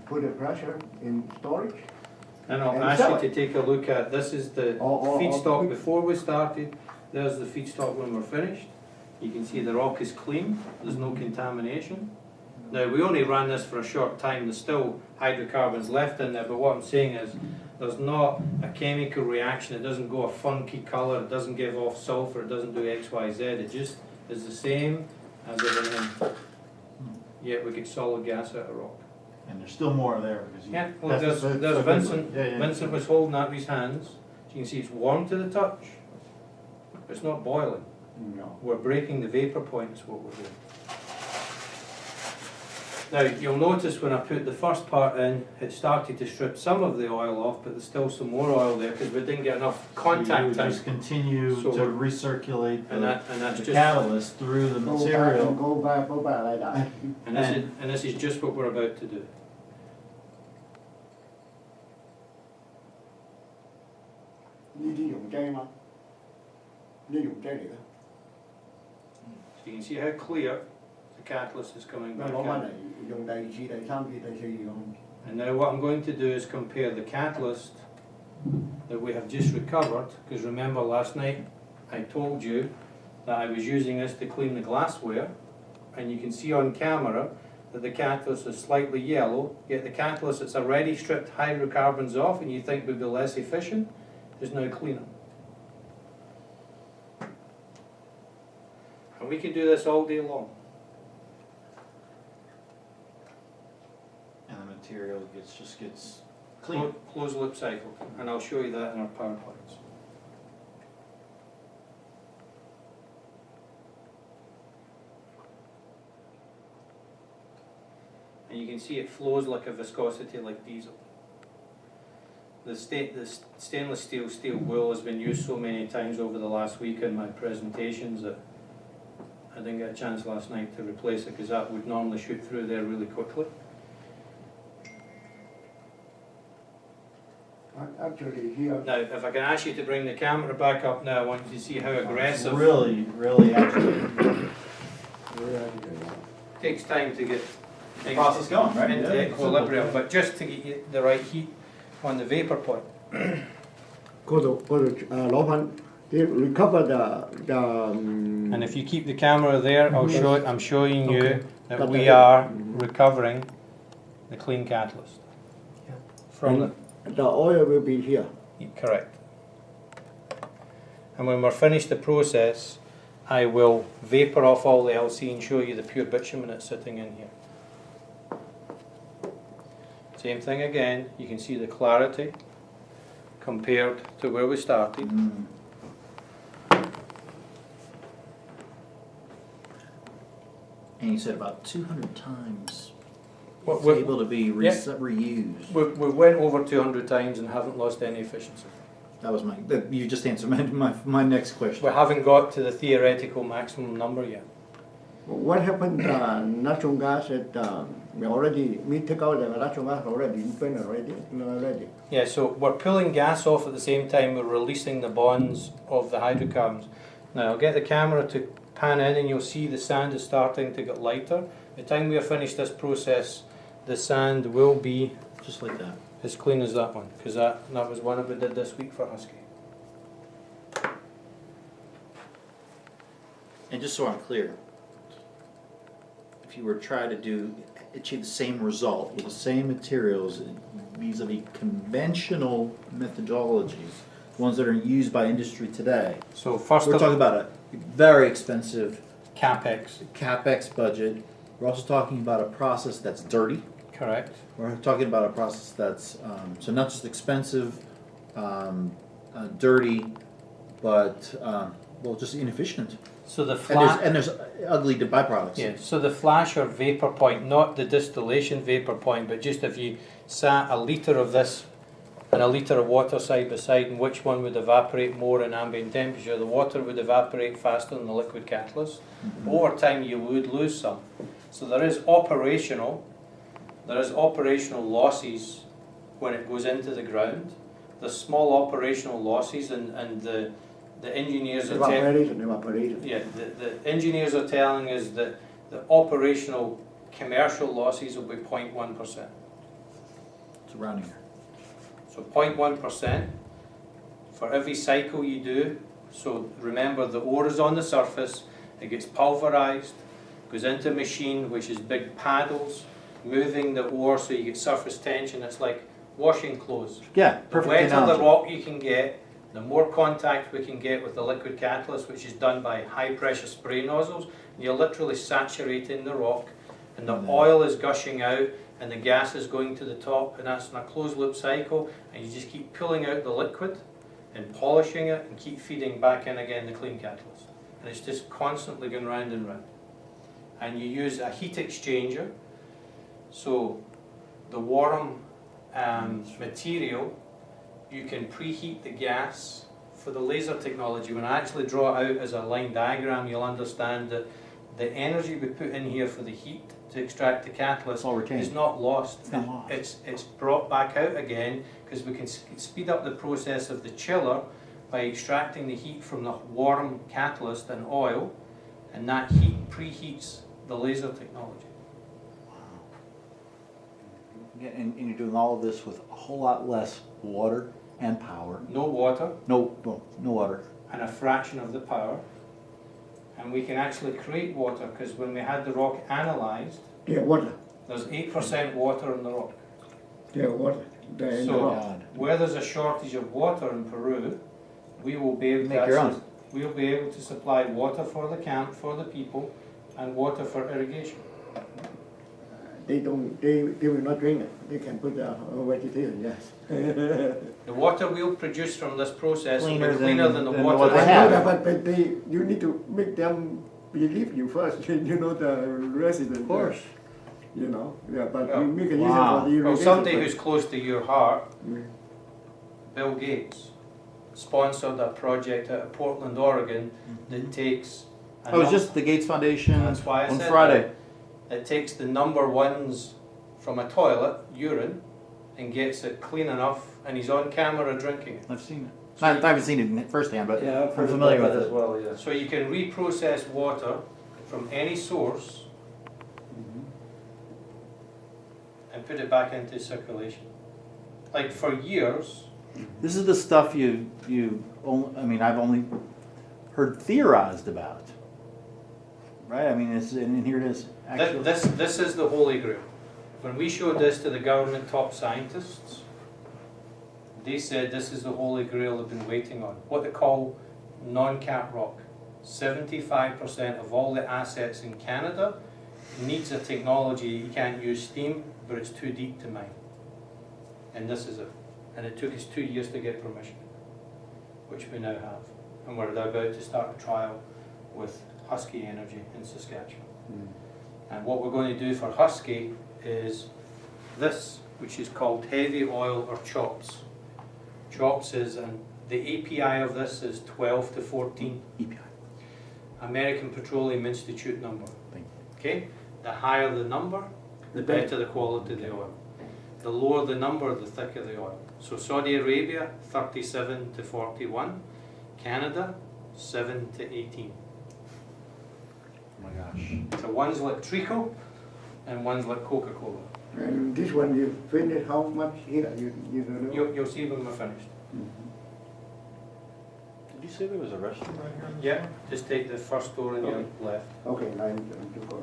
put the pressure in storage. And I'll And ask sell you it. to take a look at, this is the Or feedstock put- before we started, there's the feedstock when we're finished. You can see the rock is clean, there's no contamination. Now, we only ran this for a short time, there's still hydrocarbons left in there, but what I'm saying is, there's not a chemical reaction, it doesn't go a funky colour, it doesn't give off sulphur, it doesn't do X, Y, Z, it just is the same as everything. Yet we get solid gas out of rock. And there's still more there because you. Yeah, well, that's there's the good Vincent, one. Yeah. Vincent was holding that with his hands, so you can see it's warm to the touch, but it's not boiling. No. We're breaking the vapor point is what we're doing. Now, you'll notice when I put the first part in, it started to strip some of the oil off, but there's still some more oil there because we didn't get enough So you contact would time. just continue So to we're- recirculate And the that's the just, catalyst through the Go back and material. go back like that. and this is just what we're about to do. So you can see how clear the catalyst is coming back out. And now what I'm going to do is compare the catalyst that we have just recovered, because remember last night I told you that I was using this to clean the glassware, and you can see on camera that the catalyst is slightly yellow, yet the catalyst that's already stripped hydrocarbons off and you think would be less efficient is now cleaner. And we can do this all day long. And the material just gets clean. Closed loop cycle, and I'll show you that in our power plants. And you can see it flows like a viscosity like diesel. The stainless steel wool has been used so many times over the last week in my presentations that I didn't get a chance last night to replace it because that would normally shoot through there really quickly. Actually, here, Now, if I can ask you to bring the camera back up now, I want you to see how aggressive. Really agitated. Takes time to get The process going, right? into Yeah. equilibrium, but just to get you the right heat on the vapor point. 老闆 they recover the And if you keep the camera there, I'm showing you Okay. that Got we that. are recovering the clean catalyst from the oil will be here. correct. And when we're finished the process, I will vapor off all the LC and show you the pure bitumen that's sitting in here. Same thing again, you can see the clarity compared to where we started. Mm. And you said about 200 times What- it's what- able to be reused. We went over 200 times and haven't lost any efficiency. That was you just answered my next question. We haven't got to the theoretical maximum number yet. What happened, natural gas that we take out the natural gas already, burn already. Yeah, so we're pulling gas off at the same time we're releasing the bonds of the hydrocarbons. Now I'll get the camera to pan in and you'll see the sand is starting to get lighter. By the time we have finished this process, the sand will be Just like that. as clean as that one, because that was one we did this week for Husky. And just so I'm clear, if you were to try to achieve the same result with the same materials vis-a-vis conventional methodologies, ones that are used by industry today, So first we're of talking about a very expensive CapEx, budget. We're also talking about a process that's dirty. correct. We're talking about a process that's so not just expensive, dirty, but just inefficient. So the And flat. there's ugly byproducts. Yeah, so the flash or vapor point, not the distillation vapor point, but just if you sat a litre of this and a litre of water side by side, and which one would evaporate more in ambient temperature, the water would evaporate faster than the liquid catalyst. Mhm. Over time you would lose some. So there is operational losses when it goes into the ground. There's small operational losses and the engineers are Evaporation. yeah, the engineers are telling us that the operational commercial losses will be 0.1%. surrounding there. So 0.1% for every cycle you do. So remember, the ore is on the surface, it gets pulverized, goes into a machine which is big paddles, moving the ore so you get surface tension. It's like washing clothes. Yeah, The perfect wetter the analogy. rock you can get, the more contact we can get with the liquid catalyst, which is done by high pressure spray nozzles. You're literally saturating the rock, and the oil is gushing out, and the gas is going to the top, and that's in a closed loop cycle, and you just keep pulling out the liquid and polishing it and keep feeding back in again the clean catalyst. And it's just constantly going round and round. And you use a heat exchanger, so the warm material, you can preheat the gas. For the laser technology, when I actually draw it out as a line diagram, you'll understand that the energy we put in here for the heat to extract the catalyst It's all retained. is not lost. It's not lost. It's brought back out again because we can speed up the process of the chiller by extracting the heat from the warm catalyst and oil, and that heat preheats the laser technology. Yeah, and you're doing all of this with a whole lot less water and power. No water No water. and a fraction of the power. And we can actually create water because when we had the rock analysed, Yeah, water. there's 8% water in the rock. Yeah, water. The So- rock. God. Where there's a shortage of water in Peru, we will be able to Make your actually, own. we'll be able to supply water for the camp, for the people, and water for irrigation. They don't. They will not drink it. They can put vegetation. Yes. The water we'll produce from this process will Cleaner be cleaner than- than the than water what I they they know have. have. that, but you need to make them believe you first. You know the resident. Of course. You know. Yeah, but Well, you make it easier wow. for the Well, irrigation. somebody who's close to your heart, Yeah. Bill Gates, sponsored a project out of Portland, Oregon that takes. a I was num- just the Gates Foundation That's why I on said Friday. It takes the number ones from a toilet, urine, and gets it clean enough, and he's on camera drinking it. I've seen it. So I haven't seen it firsthand, but Yeah, I've I'm heard familiar about with that it. as well, yeah. So you can reprocess water from any source and put it back into circulation. Like for years, This is the stuff I've only heard theorized about. Right? I mean, and here it is. Actually, this is the Holy Grail. When we showed this to the government top scientists, they said this is the Holy Grail they've been waiting on. What they call non-cap rock. 75% of all the assets in Canada needs a technology. You can't use steam, but it's too deep to mine. And this is it. And it took us 2 years to get permission, which we now have. And we're about to start a trial with Husky Energy in Saskatchewan. And what we're going to do for Husky is this, which is called heavy oil or CHOPS. CHOPS is, and the API of this is 12 to 14. EPI. American Petroleum Institute number. Thank Okay? The higher the number, the better the quality of the oil. The lower the number, the thicker the oil. So Saudi Arabia, 37 to 41. Canada, 7 to 18. Oh my gosh. So one's like Trico and one's like Coca-Cola. And this one you finish how much here? You don't know. You'll see when we're finished. Did you say there was a restroom right here? Yeah, just take the first door on your left. Okay, I'm to go.